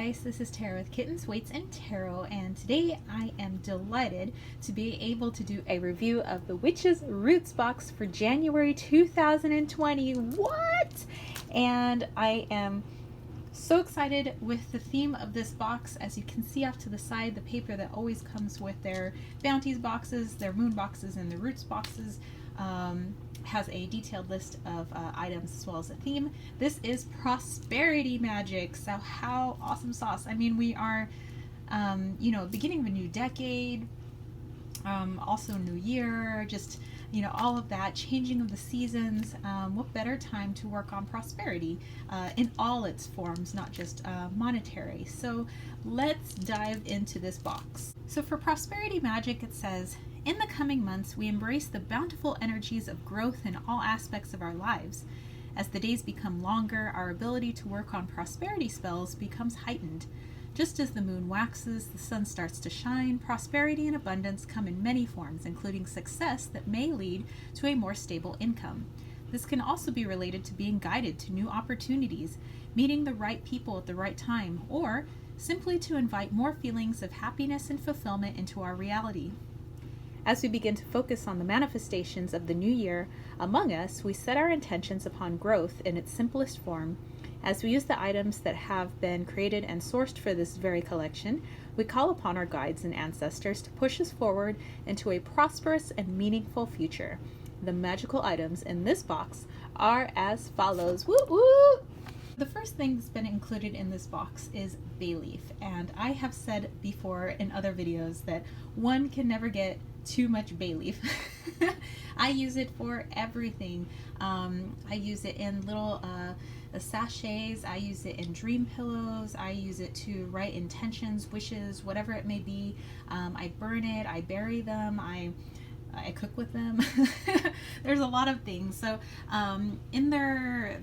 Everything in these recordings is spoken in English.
guys, this is Tara with Kittens, Weights, and Tarot, and today I am delighted to be able to do a review of the Witch's Roots box for January 2020. What? And I am so excited with the theme of this box. As you can see off to the side, the paper that always comes with their bounties boxes, their moon boxes, and the roots boxes has a detailed list of items as well as a theme. This is prosperity magic, so how awesome sauce. I mean, we are beginning of a new decade, also new year, just all of that, changing of the seasons. What better time to work on prosperity in all its forms, not just monetary. So let's dive into this box. So for prosperity magic, it says, in the coming months, we embrace the bountiful energies of growth in all aspects of our lives. As the days become longer, our ability to work on prosperity spells becomes heightened. Just as the moon waxes, the sun starts to shine, prosperity and abundance come in many forms, including success that may lead to a more stable income. This can also be related to being guided to new opportunities, meeting the right people at the right time, or simply to invite more feelings of happiness and fulfillment into our reality. As we begin to focus on the manifestations of the new year among us, we set our intentions upon growth in its simplest form. As we use the items that have been created and sourced for this very collection, we call upon our guides and ancestors to push us forward into a prosperous and meaningful future. The magical items in this box are as follows. Woo woo! The first thing that's been included in this box is bay leaf, and I have said before in other videos that one can never get too much bay leaf. I use it for everything. I use it in little sachets. I use it in dream pillows. I use it to write intentions, wishes, whatever it may be. I burn it. I bury them. I cook with them. There's a lot of things. So in their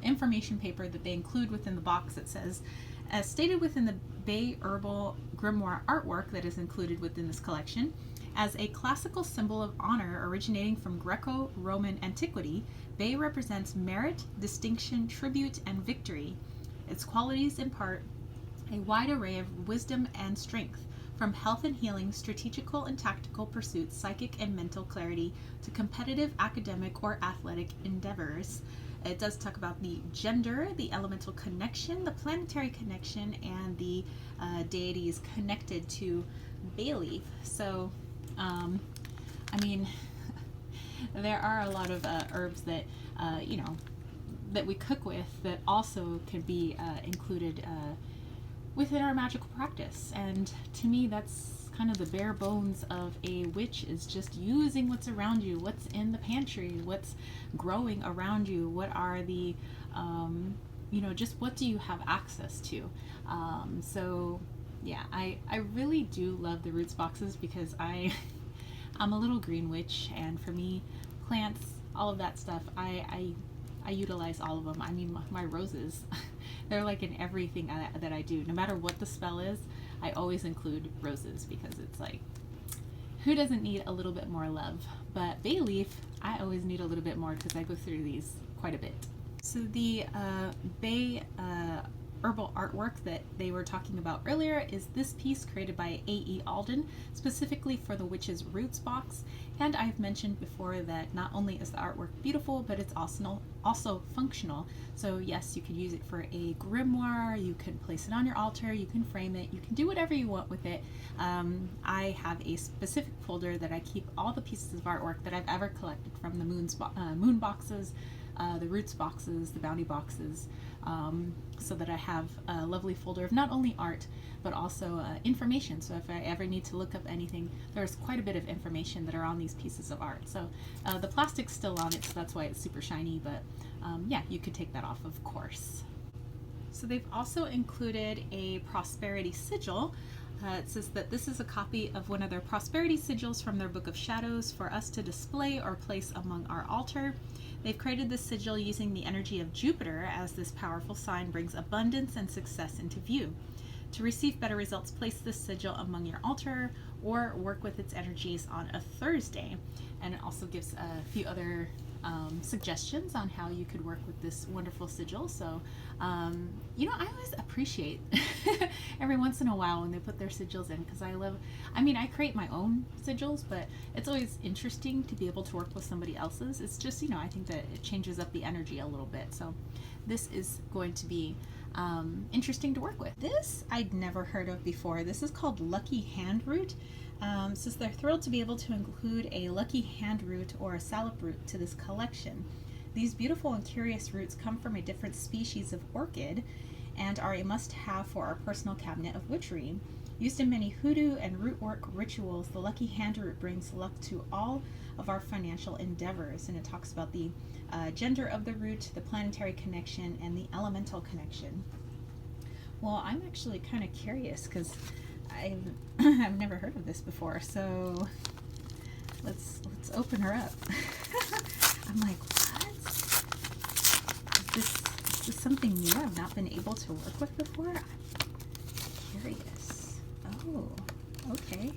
information paper that they include within the box, it says, as stated within the Bay Herbal Grimoire artwork that is included within this collection, as a classical symbol of honor originating from Greco-Roman antiquity, Bay represents merit, distinction, tribute, and victory. Its qualities impart a wide array of wisdom and strength, from health and healing, strategical and tactical pursuits, psychic and mental clarity, to competitive, academic, or athletic endeavors. It does talk about the gender, the elemental connection, the planetary connection, and the deities connected to bay leaf. So, I mean, there are a lot of herbs that, that we cook with that also can be included within our magical practice. And to me, that's kind of the bare bones of a witch, is just using what's around you, what's in the pantry, what's growing around you, what are the, just what do you have access to. So yeah, I really do love the roots boxes because I'm a little green witch, and for me, plants, all of that stuff, I utilize all of them. I mean, my roses, they're like in everything that I do. No matter what the spell is, I always include roses because it's like, who doesn't need a little bit more love? But bay leaf, I always need a little bit more because I go through these quite a bit. So the bay herbal artwork that they were talking about earlier is this piece created by A.E. Alden, specifically for the Witch's Roots box. And I've mentioned before that not only is the artwork beautiful, but it's also functional. So yes, you could use it for a grimoire, you can place it on your altar, you can frame it, you can do whatever you want with it. I have a specific folder that I keep all the pieces of artwork that I've ever collected from the moon boxes, the roots boxes, the bounty boxes, so that I have a lovely folder of not only art, but also information. So if I ever need to look up anything, there's quite a bit of information that are on these pieces of art. So the plastic's still on it, so that's why it's super shiny, but yeah, you could take that off, of course. So they've also included a prosperity sigil. It says that this is a copy of one of their prosperity sigils from their Book of Shadows for us to display or place among our altar. They've created this sigil using the energy of Jupiter, as this powerful sign brings abundance and success into view. To receive better results, place this sigil among your altar or work with its energies on a Thursday. And it also gives a few other suggestions on how you could work with this wonderful sigil. So, I always appreciate every once in a while when they put their sigils in, because I create my own sigils, but it's always interesting to be able to work with somebody else's. It's just, I think that it changes up the energy a little bit. So this is going to be interesting to work with. This I'd never heard of before. This is called Lucky Hand Root. Says they're thrilled to be able to include a lucky hand root or a salep root to this collection. These beautiful and curious roots come from a different species of orchid and are a must-have for our personal cabinet of witchery. Used in many hoodoo and root work rituals, the lucky hand root brings luck to all of our financial endeavors, and it talks about the gender of the root, the planetary connection, and the elemental connection. Well, I'm actually kind of curious because I've never heard of this before, so let's open her up. I'm like, what? Is this something new I've not been able to work with before? I'm curious. Oh, okay.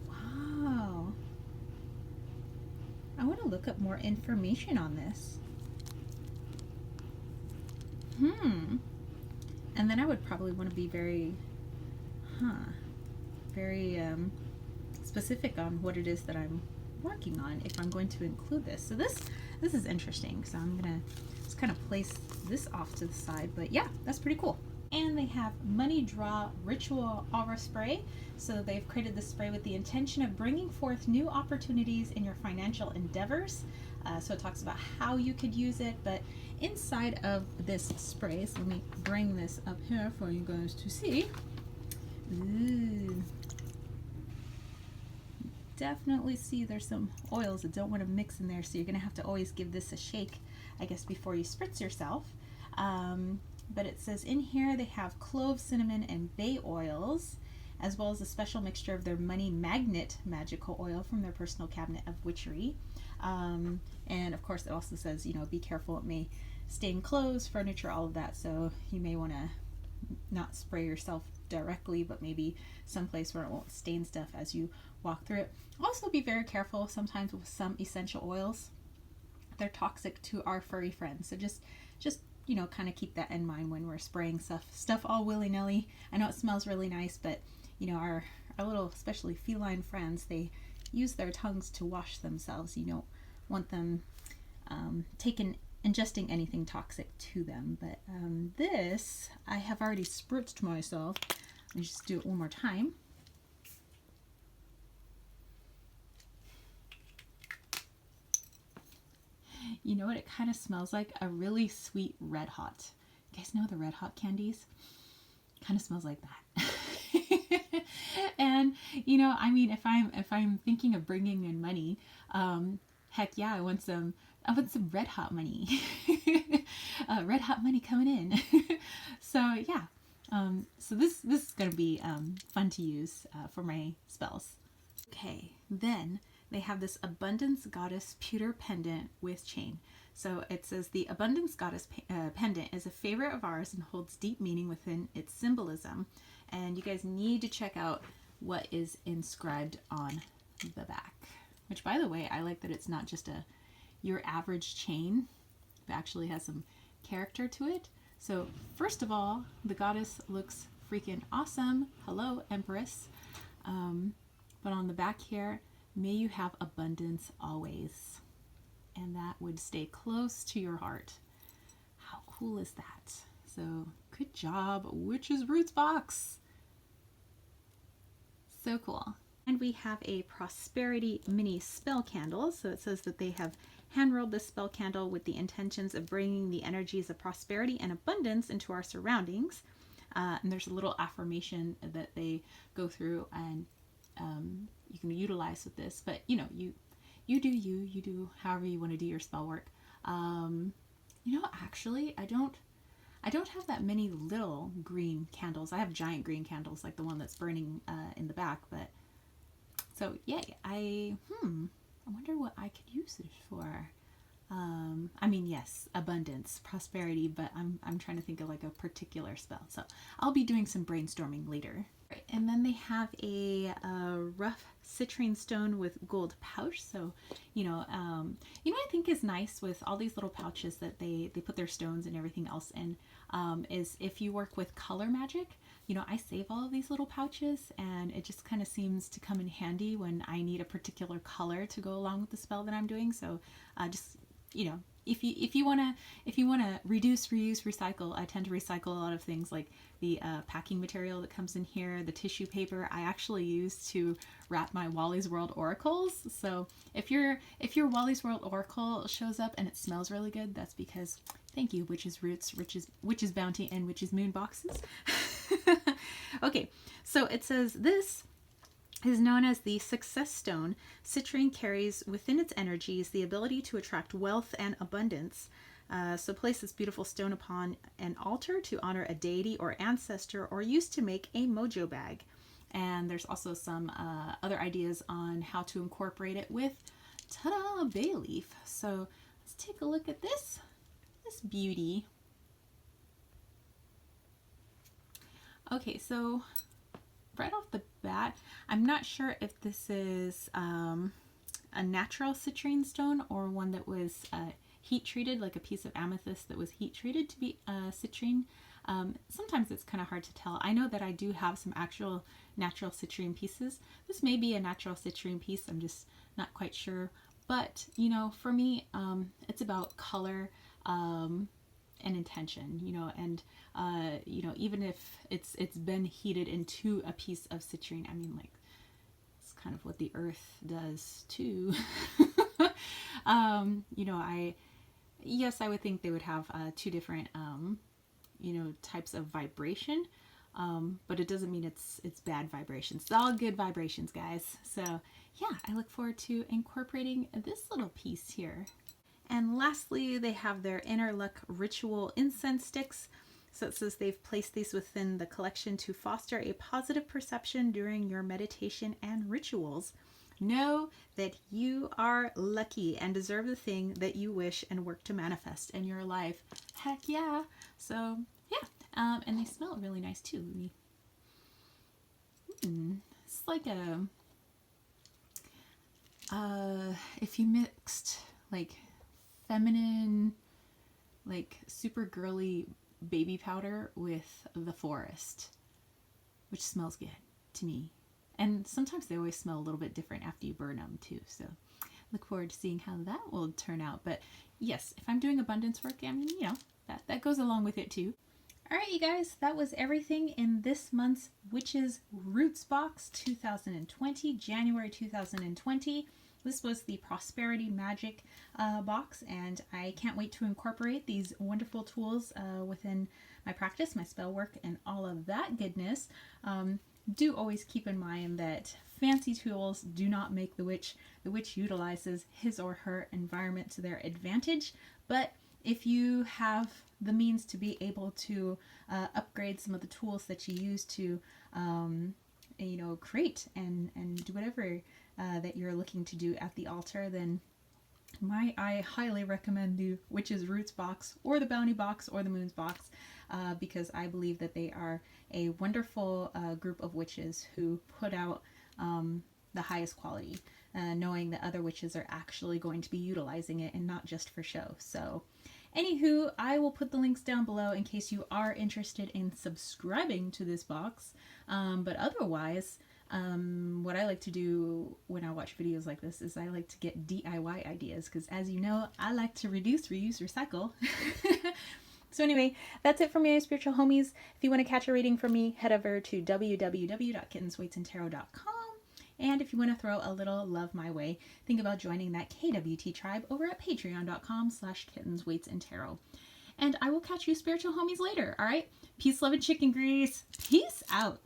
Wow. I want to look up more information on this. And then I would probably want to be very specific on what it is that I'm working on if I'm going to include this. So this is interesting. So I'm gonna just kind of place this off to the side. But yeah, that's pretty cool. And they have Money Draw Ritual Aura Spray. So they've created this spray with the intention of bringing forth new opportunities in your financial endeavors. So it talks about how you could use it, but inside of this spray, so let me bring this up here for you guys to see. Ooh. Definitely see there's some oils that don't want to mix in there, so you're going to have to always give this a shake, I guess, before you spritz yourself. But it says in here they have clove, cinnamon, and bay oils, as well as a special mixture of their money magnet magical oil from their personal cabinet of witchery. And of course it also says, be careful, it may stain clothes, furniture, all of that, so you may want to not spray yourself directly, but maybe someplace where it won't stain stuff as you walk through it. Also be very careful sometimes with some essential oils. They're toxic to our furry friends, so just kind of keep that in mind when we're spraying stuff all willy-nilly. I know it smells really nice, but our little, especially feline friends, they use their tongues to wash themselves. You don't want them ingesting anything toxic to them. But this I have already spritzed myself. Let me just do it one more time. You know what it kind of smells like? A really sweet Red Hot. You guys know the Red Hot candies? Kind of smells like that. And if I'm thinking of bringing in money, heck yeah, I want some Red Hot money. Red Hot money coming in. So yeah, so this is gonna be fun to use for my spells. Okay, then they have this Abundance Goddess pewter pendant with chain. So it says the Abundance Goddess pendant is a favorite of ours and holds deep meaning within its symbolism. And you guys need to check out what is inscribed on the back. Which, by the way, I like that it's not just your average chain. It actually has some character to it. So first of all, the goddess looks freaking awesome. Hello, Empress. But on the back here, may you have abundance always. And that would stay close to your heart. How cool is that? So good job, Witch's Roots box. So cool. And we have a prosperity mini spell candle. So it says that they have hand rolled this spell candle with the intentions of bringing the energies of prosperity and abundance into our surroundings. And there's a little affirmation that they go through, and you can utilize with this. But you do however you want to do your spell work. Actually, I don't have that many little green candles. I have giant green candles like the one that's burning in the back. But so yay! I wonder what I could use it for. I mean, yes, abundance, prosperity, but I'm trying to think of like a particular spell. So I'll be doing some brainstorming later. Right, and then they have a rough citrine stone with gold pouch. So, I think is nice with all these little pouches that they put their stones and everything else in, is if you work with color magic, I save all of these little pouches, and it just kind of seems to come in handy when I need a particular color to go along with the spell that I'm doing. So just, if you wanna reduce, reuse, recycle, I tend to recycle a lot of things like the packing material that comes in here, the tissue paper I actually use to wrap my Wally's World oracles. So if your Wally's World oracle shows up and it smells really good, that's because, thank you, Witch's Roots, Witch's Bounty, and Witch's Moon boxes. Okay, so it says this is known as the Success Stone. Citrine carries within its energies the ability to attract wealth and abundance. So place this beautiful stone upon an altar to honor a deity or ancestor, or used to make a mojo bag. And there's also some other ideas on how to incorporate it with, ta-da, bay leaf. So let's take a look at this beauty. Okay, so right off the bat, I'm not sure if this is a natural citrine stone or one that was heat treated, like a piece of amethyst that was heat treated to be citrine. Sometimes it's kind of hard to tell. I know that I do have some actual natural citrine pieces. This may be a natural citrine piece, I'm just not quite sure. But, for me, it's about color and intention, and even if it's been heated into a piece of citrine, I mean, like, it's kind of what the earth does too. I would think they would have two different types of vibration, but it doesn't mean it's bad vibrations. It's all good vibrations, guys. So yeah, I look forward to incorporating this little piece here. And lastly, they have their Inner Luck Ritual Incense Sticks. So it says they've placed these within the collection to foster a positive perception during your meditation and rituals. Know that you are lucky and deserve the thing that you wish and work to manifest in your life. Heck yeah. So yeah, and they smell really nice too. It's like if you mixed like feminine, like super girly baby powder with the forest, which smells good to me. And sometimes they always smell a little bit different after you burn them too. So look forward to seeing how that will turn out. But yes, if I'm doing abundance work, I mean, that goes along with it too. All right, you guys, that was everything in this month's Witch's Roots box 2020, January 2020. This was the Prosperity Magic box, and I can't wait to incorporate these wonderful tools within my practice, my spell work, and all of that goodness. Do always keep in mind that fancy tools do not make the witch. The witch utilizes his or her environment to their advantage, but if you have the means to be able to upgrade some of the tools that you use to create and do whatever that you're looking to do at the altar, then I highly recommend the Witch's Roots box or the Bounty box or the Moons box, because I believe that they are a wonderful group of witches who put out the highest quality, knowing that other witches are actually going to be utilizing it and not just for show. So anywho, I will put the links down below in case you are interested in subscribing to this box. But otherwise, what I like to do when I watch videos like this is I like to get DIY ideas, because as you know, I like to reduce, reuse, recycle. So anyway, that's it for me, spiritual homies. If you want to catch a reading from me, head over to www.kittenswaitsandtarot.com. And if you want to throw a little love my way, think about joining that KWT tribe over at patreon.com/kittenswaitsandtarot. And I will catch you spiritual homies later, all right? Peace, love, and chicken grease. Peace out.